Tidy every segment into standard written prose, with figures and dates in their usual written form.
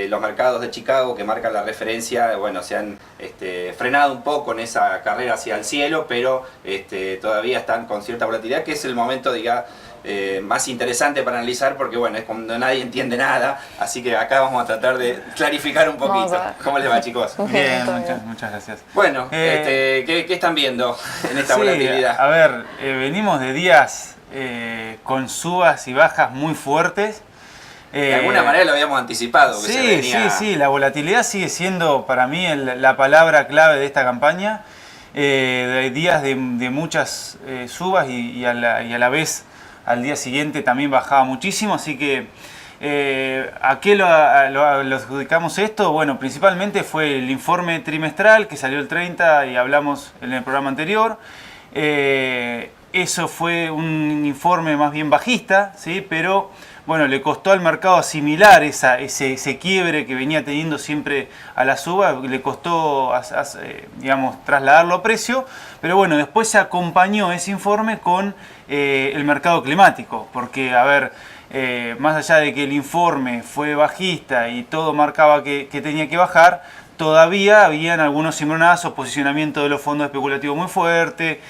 los mercados de Chicago que marcan la referencia, bueno, se han frenado un poco en esa carrera hacia el cielo, pero todavía están con cierta volatilidad, que es el momento, digamos, más interesante para analizar, porque bueno, es cuando nadie entiende nada, así que acá vamos a tratar de clarificar un poquito. ¿Cómo les va, chicos? Bien, muchas gracias. Bueno, ¿qué están viendo en esta volatilidad? A ver, venimos de días con subas y bajas muy fuertes. De alguna manera lo habíamos anticipado. Que se venía... sí, la volatilidad sigue siendo para mí la palabra clave de esta campaña. De días de muchas subas y a la vez al día siguiente también bajaba muchísimo, así que ¿a qué lo adjudicamos esto? Bueno, principalmente fue el informe trimestral que salió el 30 y hablamos en el programa anterior. Eso fue un informe más bien bajista, ¿sí? Pero bueno, le costó al mercado asimilar ese quiebre que venía teniendo siempre a la suba, le costó, digamos, trasladarlo a precio, pero bueno, después se acompañó ese informe con el mercado climático, porque, a ver, más allá de que el informe fue bajista y todo marcaba que tenía que bajar, todavía habían algunos cimbronazos, posicionamiento de los fondos especulativos muy fuerte,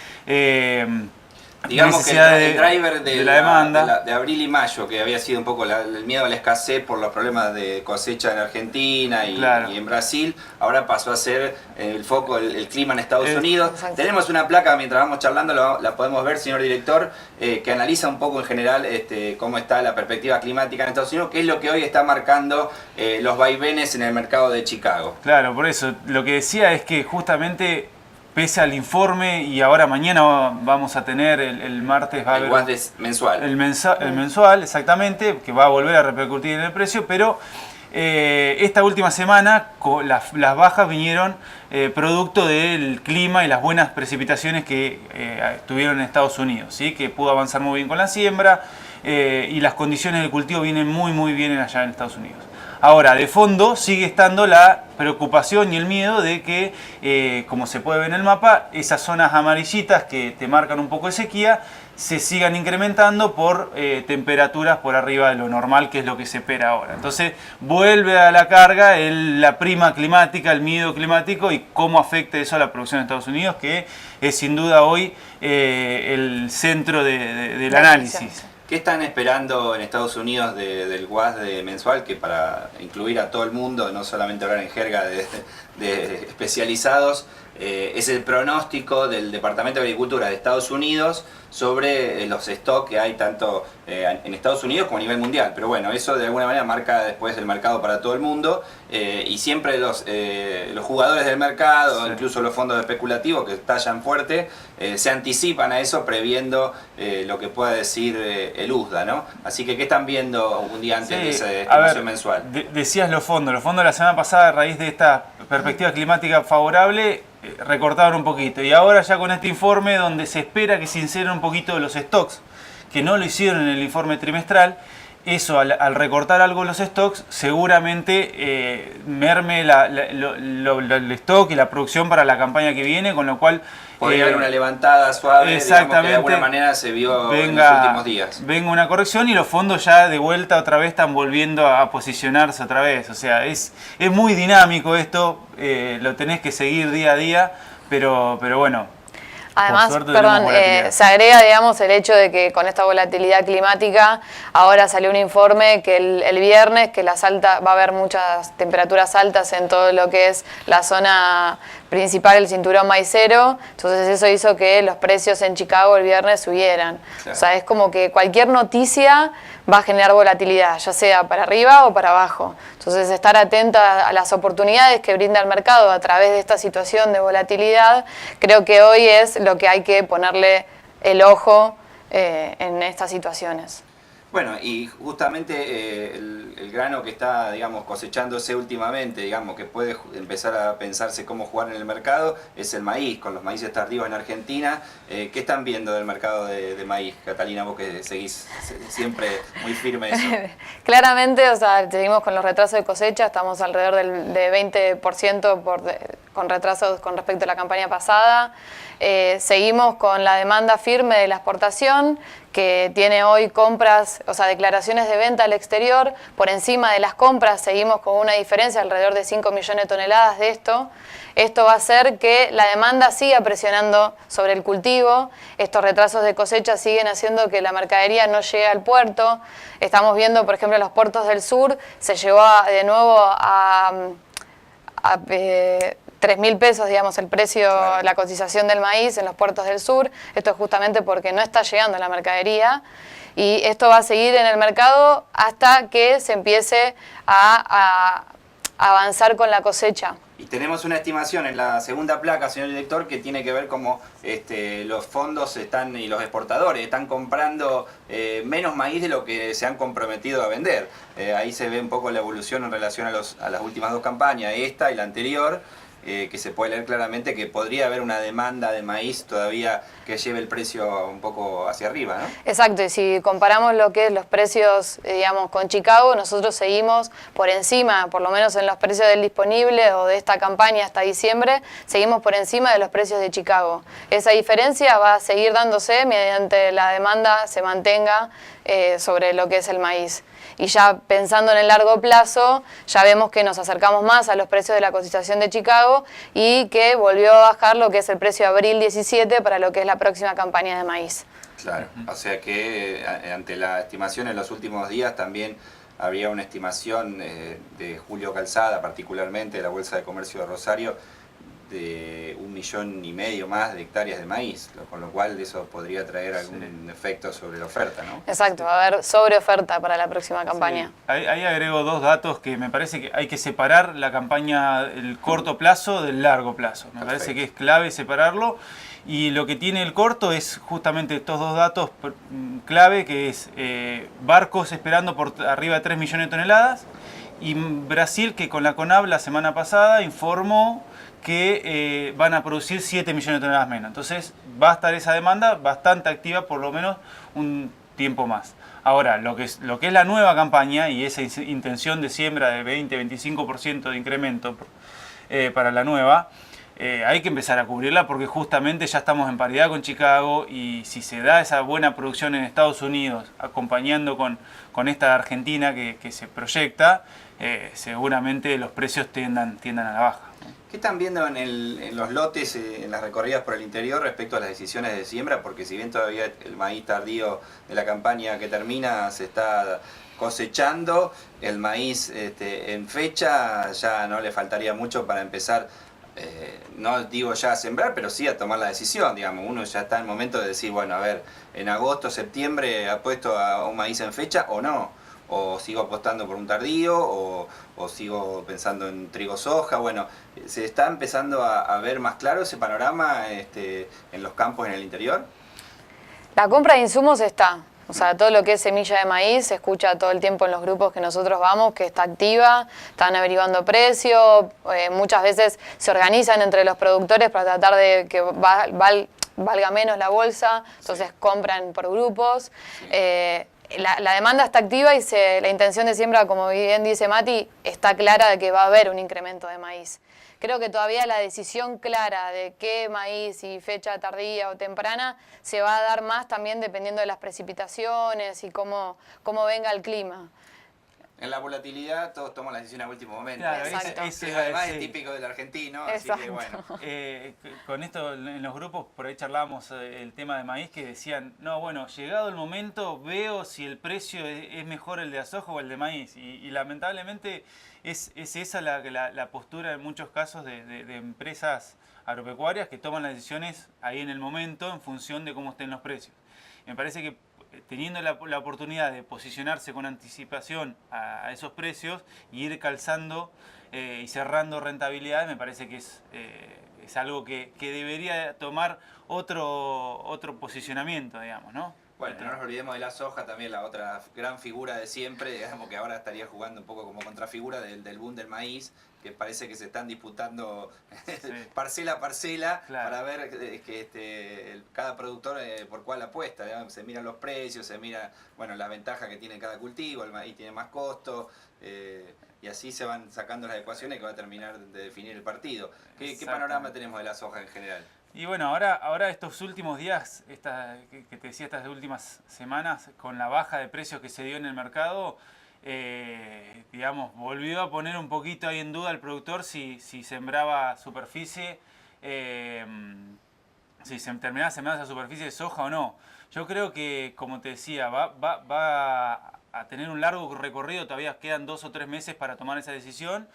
digamos que el driver de la demanda de abril y mayo, que había sido un poco el miedo a la escasez por los problemas de cosecha en Argentina y en Brasil, ahora pasó a ser el foco el clima en Estados Unidos. Tenemos una placa, mientras vamos charlando, la podemos ver, señor director, que analiza un poco en general cómo está la perspectiva climática en Estados Unidos, que es lo que hoy está marcando los vaivenes en el mercado de Chicago. Claro, por eso, lo que decía es que justamente, pese al informe, y ahora mañana vamos a tener, el martes va a haber... mensual. El mensual, exactamente, que va a volver a repercutir en el precio, pero esta última semana las bajas vinieron producto del clima y las buenas precipitaciones que tuvieron en Estados Unidos, ¿sí? Que pudo avanzar muy bien con la siembra y las condiciones del cultivo vienen muy bien allá en Estados Unidos. Ahora, de fondo sigue estando la preocupación y el miedo de que, como se puede ver en el mapa, esas zonas amarillitas que te marcan un poco de sequía se sigan incrementando por temperaturas por arriba de lo normal, que es lo que se espera ahora. Entonces vuelve a la carga la prima climática, el miedo climático y cómo afecta eso a la producción de Estados Unidos, que es sin duda hoy el centro del análisis. ¿Qué están esperando en Estados Unidos del WASDE mensual? Que para incluir a todo el mundo, no solamente hablar en jerga de especializados, es el pronóstico del Departamento de Agricultura de Estados Unidos sobre los stocks que hay tanto en Estados Unidos como a nivel mundial. Pero bueno, eso de alguna manera marca después el mercado para todo el mundo, y siempre los jugadores del mercado, sí, incluso los fondos especulativos que estallan fuerte, se anticipan a eso previendo lo que pueda decir el USDA, ¿no? Así que, ¿qué están viendo un día antes de esa estimación mensual? Decías los fondos la semana pasada, a raíz de esta perspectiva climática favorable, recortaron un poquito, y ahora ya con este informe donde se espera que se inseren un poquito los stocks, que no lo hicieron en el informe trimestral, eso al recortar algo los stocks seguramente merme el stock y la producción para la campaña que viene, con lo cual podría haber una levantada suave, exactamente, digamos, que de alguna manera se vio en los últimos días. Venga una corrección y los fondos ya de vuelta otra vez están volviendo a posicionarse otra vez. O sea, es muy dinámico esto, lo tenés que seguir día a día, pero bueno. Además, perdón, se agrega, digamos, el hecho de que con esta volatilidad climática ahora salió un informe que el viernes que va a haber muchas temperaturas altas en todo lo que es la zona principal, el cinturón maicero, entonces eso hizo que los precios en Chicago el viernes subieran. Claro. O sea, es como que cualquier noticia va a generar volatilidad, ya sea para arriba o para abajo. Entonces, estar atenta a las oportunidades que brinda el mercado a través de esta situación de volatilidad, creo que hoy es lo que hay que ponerle el ojo en estas situaciones. Bueno, y justamente el grano que está, digamos, cosechándose últimamente, digamos, que puede empezar a pensarse cómo jugar en el mercado, es el maíz, con los maíces tardíos en Argentina, ¿Qué están viendo del mercado de maíz, Catalina, vos que seguís siempre muy firme eso? Claramente, o sea, seguimos con los retrasos de cosecha, estamos alrededor de 20% con retrasos con respecto a la campaña pasada. Seguimos con la demanda firme de la exportación, que tiene hoy compras, o sea, declaraciones de venta al exterior. Por encima de las compras seguimos con una diferencia alrededor de 5 millones de toneladas de esto. Esto va a hacer que la demanda siga presionando sobre el cultivo. Estos retrasos de cosecha siguen haciendo que la mercadería no llegue al puerto. Estamos viendo, por ejemplo, en los puertos del sur se llegó de nuevo a 3.000 pesos, digamos, el precio, claro, la cotización del maíz en los puertos del sur. Esto es justamente porque no está llegando la mercadería. Y esto va a seguir en el mercado hasta que se empiece a avanzar con la cosecha. Y tenemos una estimación en la segunda placa, señor director, que tiene que ver cómo los fondos y los exportadores están comprando menos maíz de lo que se han comprometido a vender. Ahí se ve un poco la evolución en relación a las últimas dos campañas, esta y la anterior, que se puede leer claramente que podría haber una demanda de maíz todavía que lleve el precio un poco hacia arriba, ¿no? Exacto, y si comparamos lo que es los precios, digamos, con Chicago, nosotros seguimos por encima, por lo menos en los precios del disponible o de esta campaña hasta diciembre, seguimos por encima de los precios de Chicago. Esa diferencia va a seguir dándose mediante la demanda se mantenga sobre lo que es el maíz. Y ya pensando en el largo plazo, ya vemos que nos acercamos más a los precios de la cotización de Chicago y que volvió a bajar lo que es el precio de abril 17 para lo que es la próxima campaña de maíz. Claro, o sea que ante la estimación en los últimos días también habría una estimación de Julio Calzada, particularmente de la Bolsa de Comercio de Rosario, de 1,5 millones más de hectáreas de maíz, con lo cual eso podría traer algún efecto sobre la oferta, ¿no? Exacto, va a haber sobreoferta para la próxima campaña. Sí. Ahí agrego dos datos que me parece que hay que separar la campaña, el corto plazo del largo plazo. Me parece que es clave separarlo. Y lo que tiene el corto es justamente estos dos datos clave, que es barcos esperando por arriba de 3 millones de toneladas y Brasil, que con la CONAB la semana pasada informó que van a producir 7 millones de toneladas menos. Entonces va a estar esa demanda bastante activa por lo menos un tiempo más. Ahora, lo que es la nueva campaña y esa intención de siembra de 20-25% de incremento para la nueva, hay que empezar a cubrirla porque justamente ya estamos en paridad con Chicago y si se da esa buena producción en Estados Unidos acompañando con esta Argentina que se proyecta, seguramente los precios tiendan a la baja. ¿Qué están viendo en los lotes, en las recorridas por el interior respecto a las decisiones de siembra? Porque si bien todavía el maíz tardío de la campaña que termina se está cosechando, el maíz en fecha ya no le faltaría mucho para empezar, no digo ya a sembrar, pero sí a tomar la decisión, digamos. Uno ya está en el momento de decir, bueno, a ver, en agosto, septiembre apuesto a un maíz en fecha o no. O sigo apostando por un tardío, o sigo pensando en trigo soja. Bueno, ¿se está empezando a ver más claro ese panorama en los campos en el interior? La compra de insumos está. O sea, todo lo que es semilla de maíz se escucha todo el tiempo en los grupos que nosotros vamos, que está activa, están averiguando precios, muchas veces se organizan entre los productores para tratar de que valga menos la bolsa, entonces compran por grupos. Sí. La demanda está activa y la intención de siembra, como bien dice Mati, está clara de que va a haber un incremento de maíz. Creo que todavía la decisión clara de qué maíz y fecha tardía o temprana se va a dar más también dependiendo de las precipitaciones y cómo venga el clima. En la volatilidad todos toman las decisiones a último momento. Claro, exacto. Además es típico del argentino, exacto. Así que bueno. Con esto en los grupos, por ahí charlábamos el tema de maíz, que decían, no, bueno, llegado el momento veo si el precio es mejor el de asoja o el de maíz. Y lamentablemente es esa la postura en muchos casos de empresas agropecuarias que toman las decisiones ahí en el momento en función de cómo estén los precios. Me parece que teniendo la oportunidad de posicionarse con anticipación a esos precios y ir calzando y cerrando rentabilidad, me parece que es algo que debería tomar otro posicionamiento, digamos, ¿no? Bueno, no nos olvidemos de la soja, también la otra gran figura de siempre, digamos que ahora estaría jugando un poco como contrafigura del boom del maíz, que parece que se están disputando parcela a parcela, claro, para ver que cada productor por cuál apuesta, digamos, se miran los precios, se mira, bueno, la ventaja que tiene cada cultivo, el maíz tiene más costo, y así se van sacando las ecuaciones que va a terminar de definir el partido. ¿Qué panorama tenemos de la soja en general? Y bueno, ahora estos últimos días, que te decía, estas últimas semanas, con la baja de precios que se dio en el mercado, digamos, volvió a poner un poquito ahí en duda al productor si sembraba superficie, si se terminaba sembrando esa superficie de soja o no. Yo creo que, como te decía, va a tener un largo recorrido, todavía quedan 2 o 3 meses para tomar esa decisión,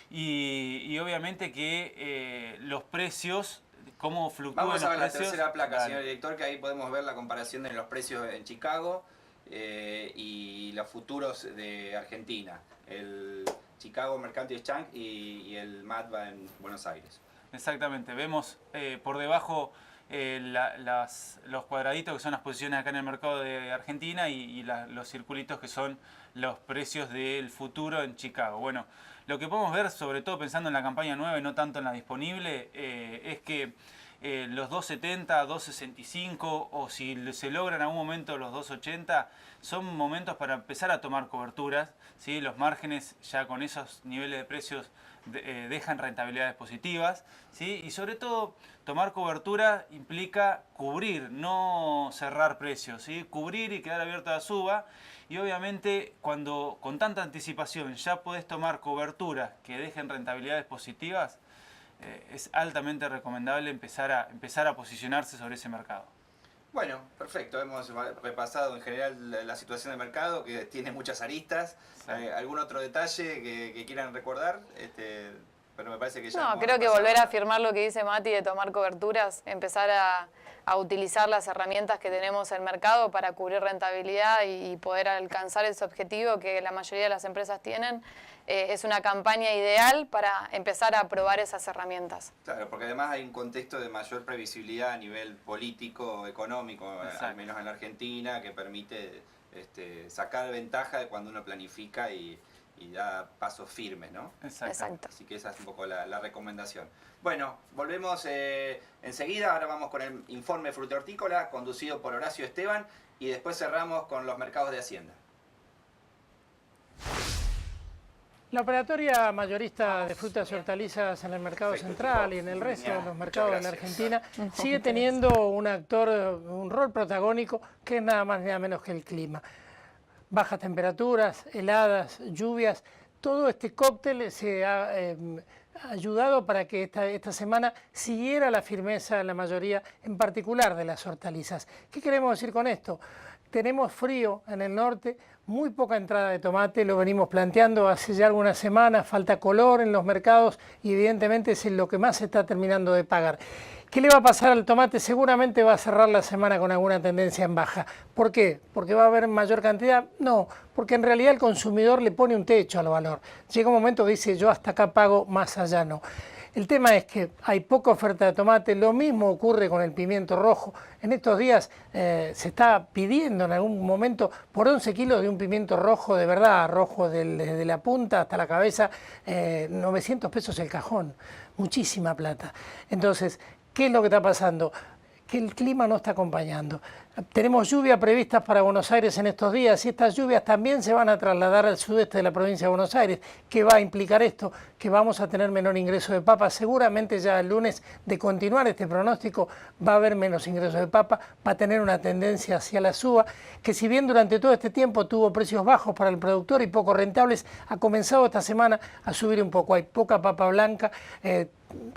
y obviamente que los precios, cómo fluctúan los precios. Vamos a ver la tercera placa, señor director, que ahí podemos ver la comparación de los precios en Chicago y los futuros de Argentina, el Chicago Mercantile Exchange y el MATBA en Buenos Aires. Exactamente, vemos por debajo los cuadraditos que son las posiciones acá en el mercado de Argentina y los circulitos que son los precios del futuro en Chicago. Bueno, lo que podemos ver, sobre todo pensando en la campaña nueva y no tanto en la disponible, es que los 2.70, 2.65 o si se logran en algún momento los 2.80 son momentos para empezar a tomar coberturas, ¿sí? Los márgenes ya con esos niveles de precios dejan rentabilidades positivas, ¿sí? Y sobre todo tomar cobertura implica cubrir, no cerrar precios, ¿sí? Cubrir y quedar abierto a la suba, y obviamente cuando con tanta anticipación ya podés tomar coberturas que dejen rentabilidades positivas, es altamente recomendable empezar a posicionarse sobre ese mercado. Bueno, perfecto. Hemos repasado en general la situación del mercado, que tiene muchas aristas. Sí. ¿Algún otro detalle que quieran recordar? Pero me parece que ya... No, creo que volver a afirmar lo que dice Mati de tomar coberturas, empezar a utilizar las herramientas que tenemos en el mercado para cubrir rentabilidad y poder alcanzar ese objetivo que la mayoría de las empresas tienen. Es una campaña ideal para empezar a probar esas herramientas. Claro, porque además hay un contexto de mayor previsibilidad a nivel político, económico, al menos en la Argentina, que permite sacar ventaja de cuando uno planifica y da pasos firmes, ¿no? Exacto. Así que esa es un poco la recomendación. Bueno, volvemos enseguida. Ahora vamos con el informe frutícola conducido por Horacio Esteban y después cerramos con los mercados de Hacienda. La operatoria mayorista de frutas y hortalizas en el mercado central y en el resto de los mercados de la Argentina sigue teniendo un rol protagónico que es nada más ni nada menos que el clima. Bajas temperaturas, heladas, lluvias, todo este cóctel se ha ayudado para que esta semana siguiera la firmeza en la mayoría, en particular de las hortalizas. ¿Qué queremos decir con esto? Tenemos frío en el norte, muy poca entrada de tomate, lo venimos planteando hace ya algunas semanas, falta color en los mercados y evidentemente es lo que más se está terminando de pagar. ¿Qué le va a pasar al tomate? Seguramente va a cerrar la semana con alguna tendencia en baja. ¿Por qué? ¿Porque va a haber mayor cantidad? No, porque en realidad el consumidor le pone un techo al valor. Llega un momento que dice yo hasta acá pago, más allá no. El tema es que hay poca oferta de tomate, lo mismo ocurre con el pimiento rojo. En estos días se está pidiendo en algún momento por 11 kilos de un pimiento rojo, de verdad, rojo desde la punta hasta la cabeza, 900 pesos el cajón, muchísima plata. Entonces, ¿qué es lo que está pasando? Que el clima no está acompañando. Tenemos lluvias previstas para Buenos Aires en estos días y estas lluvias también se van a trasladar al sudeste de la provincia de Buenos Aires. ¿Qué va a implicar esto? Que vamos a tener menor ingreso de papa. Seguramente ya el lunes, de continuar este pronóstico, va a haber menos ingreso de papa, va a tener una tendencia hacia la suba, que si bien durante todo este tiempo tuvo precios bajos para el productor y poco rentables, ha comenzado esta semana a subir un poco. Hay poca papa blanca,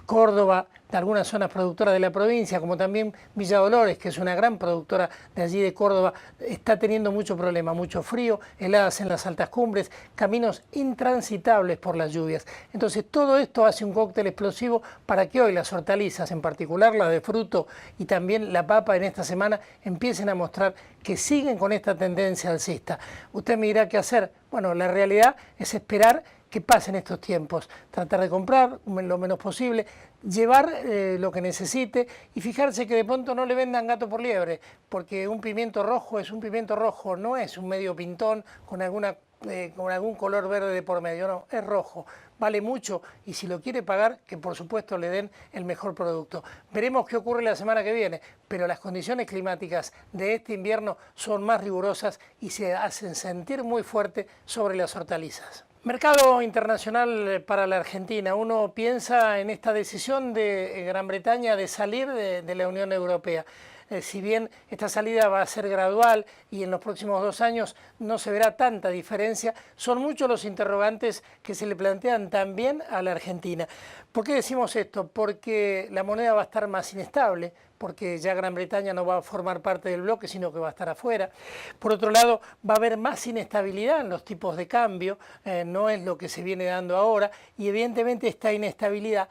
Córdoba, de algunas zonas productoras de la provincia, como también Villa Dolores, que es una gran productora de allí de Córdoba, está teniendo mucho problema, mucho frío, heladas en las altas cumbres, caminos intransitables por las lluvias. Entonces todo esto hace un cóctel explosivo para que hoy las hortalizas, en particular las de fruto y también la papa en esta semana, empiecen a mostrar que siguen con esta tendencia alcista. Usted me dirá qué hacer. Bueno, la realidad es esperar que pasa en estos tiempos. Tratar de comprar lo menos posible, llevar lo que necesite y fijarse que de pronto no le vendan gato por liebre, porque un pimiento rojo es un pimiento rojo, no es un medio pintón con algún color verde de por medio, no, es rojo, vale mucho y si lo quiere pagar, que por supuesto le den el mejor producto. Veremos qué ocurre la semana que viene, pero las condiciones climáticas de este invierno son más rigurosas y se hacen sentir muy fuerte sobre las hortalizas. Mercado internacional para la Argentina. Uno piensa en esta decisión de Gran Bretaña de salir de la Unión Europea. Si bien esta salida va a ser gradual y en los próximos 2 años no se verá tanta diferencia, son muchos los interrogantes que se le plantean también a la Argentina. ¿Por qué decimos esto? Porque la moneda va a estar más inestable, porque ya Gran Bretaña no va a formar parte del bloque, sino que va a estar afuera. Por otro lado, va a haber más inestabilidad en los tipos de cambio, no es lo que se viene dando ahora, y evidentemente esta inestabilidad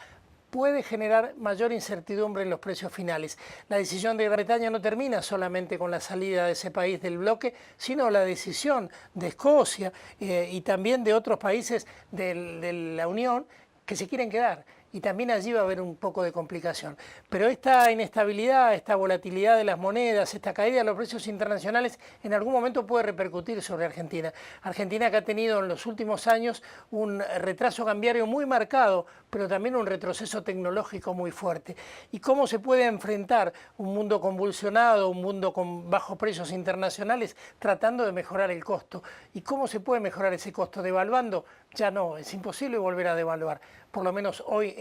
puede generar mayor incertidumbre en los precios finales. La decisión de Gran Bretaña no termina solamente con la salida de ese país del bloque, sino la decisión de Escocia y también de otros países de la Unión que se quieren quedar. Y también allí va a haber un poco de complicación. Pero esta inestabilidad, esta volatilidad de las monedas, esta caída de los precios internacionales, en algún momento puede repercutir sobre Argentina. Argentina que ha tenido en los últimos años un retraso cambiario muy marcado, pero también un retroceso tecnológico muy fuerte. ¿Y cómo se puede enfrentar un mundo convulsionado, un mundo con bajos precios internacionales, tratando de mejorar el costo? ¿Y cómo se puede mejorar ese costo? ¿Devaluando? Ya no, es imposible volver a devaluar. Por lo menos hoy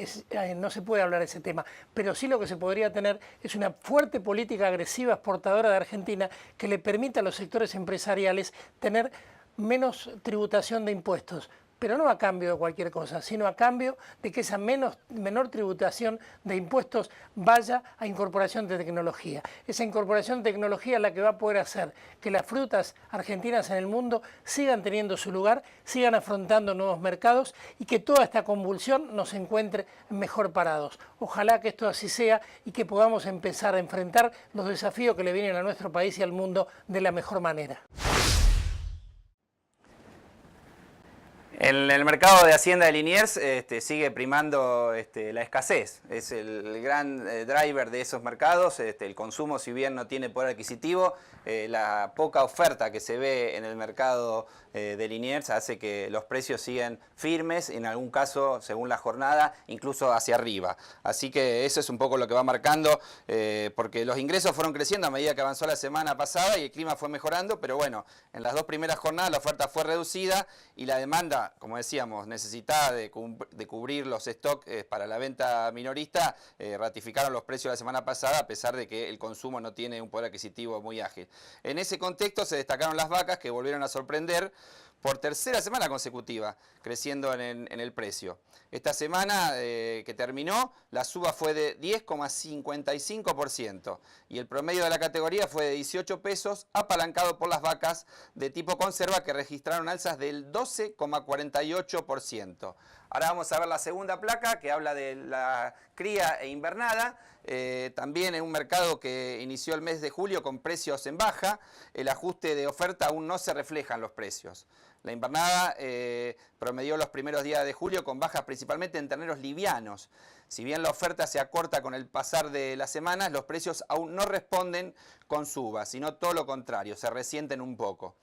no se puede hablar de ese tema, pero sí lo que se podría tener es una fuerte política agresiva exportadora de Argentina que le permita a los sectores empresariales tener menos tributación de impuestos, pero no a cambio de cualquier cosa, sino a cambio de que esa menor tributación de impuestos vaya a incorporación de tecnología. Esa incorporación de tecnología es la que va a poder hacer que las frutas argentinas en el mundo sigan teniendo su lugar, sigan afrontando nuevos mercados y que toda esta convulsión nos encuentre mejor parados. Ojalá que esto así sea y que podamos empezar a enfrentar los desafíos que le vienen a nuestro país y al mundo de la mejor manera. En el mercado de Hacienda de Liniers sigue primando la escasez, es el gran driver de esos mercados. El consumo, si bien no tiene poder adquisitivo, la poca oferta que se ve en el mercado de Liniers hace que los precios sigan firmes, en algún caso, según la jornada, incluso hacia arriba. Así que eso es un poco lo que va marcando, porque los ingresos fueron creciendo a medida que avanzó la semana pasada y el clima fue mejorando, pero bueno, en las 2 primeras jornadas la oferta fue reducida y la demanda, como decíamos, necesitada de cubrir los stocks para la venta minorista, ratificaron los precios la semana pasada a pesar de que el consumo no tiene un poder adquisitivo muy ágil. En ese contexto se destacaron las vacas que volvieron a sorprender por tercera semana consecutiva, creciendo en el precio. Esta semana que terminó, la suba fue de 10,55% y el promedio de la categoría fue de 18 pesos, apalancado por las vacas de tipo conserva que registraron alzas del 12,48%. Ahora vamos a ver la segunda placa que habla de la cría e invernada. También en un mercado que inició el mes de julio con precios en baja, el ajuste de oferta aún no se refleja en los precios. La invernada promedió los primeros días de julio con bajas principalmente en terneros livianos. Si bien la oferta se acorta con el pasar de las semanas, los precios aún no responden con subas, sino todo lo contrario, se resienten un poco.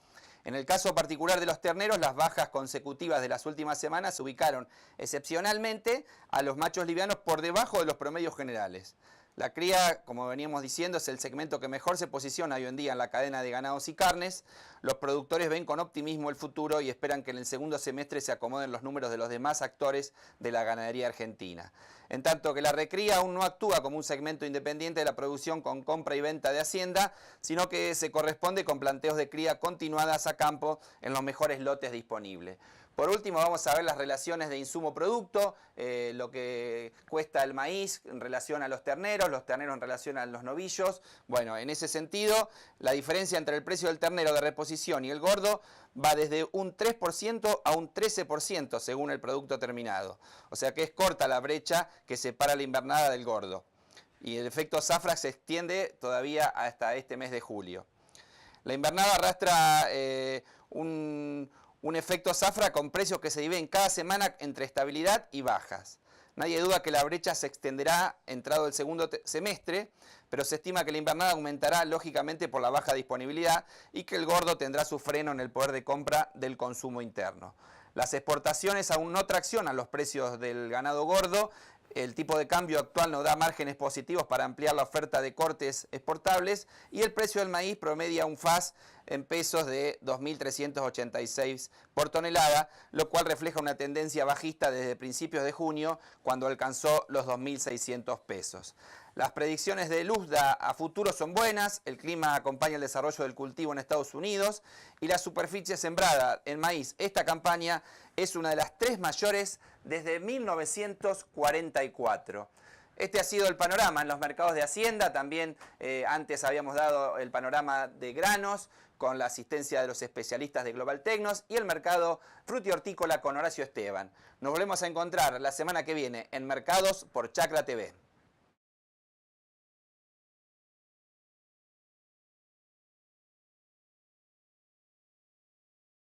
En el caso particular de los terneros, las bajas consecutivas de las últimas semanas se ubicaron excepcionalmente a los machos livianos por debajo de los promedios generales. La cría, como veníamos diciendo, es el segmento que mejor se posiciona hoy en día en la cadena de ganados y carnes. Los productores ven con optimismo el futuro y esperan que en el segundo semestre se acomoden los números de los demás actores de la ganadería argentina. En tanto que la recría aún no actúa como un segmento independiente de la producción con compra y venta de Hacienda, sino que se corresponde con planteos de cría continuadas a campo en los mejores lotes disponibles. Por último, vamos a ver las relaciones de insumo-producto, lo que cuesta el maíz en relación a los terneros en relación a los novillos. Bueno, en ese sentido, la diferencia entre el precio del ternero de reposición y el gordo va desde un 3% a un 13% según el producto terminado. O sea que es corta la brecha que separa la invernada del gordo. Y el efecto zafra se extiende todavía hasta este mes de julio. La invernada arrastra un Un efecto zafra con precios que se dividen cada semana entre estabilidad y bajas. Nadie duda que la brecha se extenderá entrado el segundo semestre, pero se estima que la invernada aumentará lógicamente por la baja disponibilidad y que el gordo tendrá su freno en el poder de compra del consumo interno. Las exportaciones aún no traccionan los precios del ganado gordo. El tipo de cambio actual nos da márgenes positivos para ampliar la oferta de cortes exportables y el precio del maíz promedia un FAS en pesos de 2.386 por tonelada, lo cual refleja una tendencia bajista desde principios de junio, cuando alcanzó los 2.600 pesos. Las predicciones de Luzda a futuro son buenas, el clima acompaña el desarrollo del cultivo en Estados Unidos y la superficie sembrada en maíz esta campaña es una de las 3 mayores desde 1944. Este ha sido el panorama en los mercados de Hacienda. También antes habíamos dado el panorama de granos con la asistencia de los especialistas de Global Tecnos y el mercado frutihortícola con Horacio Esteban. Nos volvemos a encontrar la semana que viene en Mercados por Chacra TV.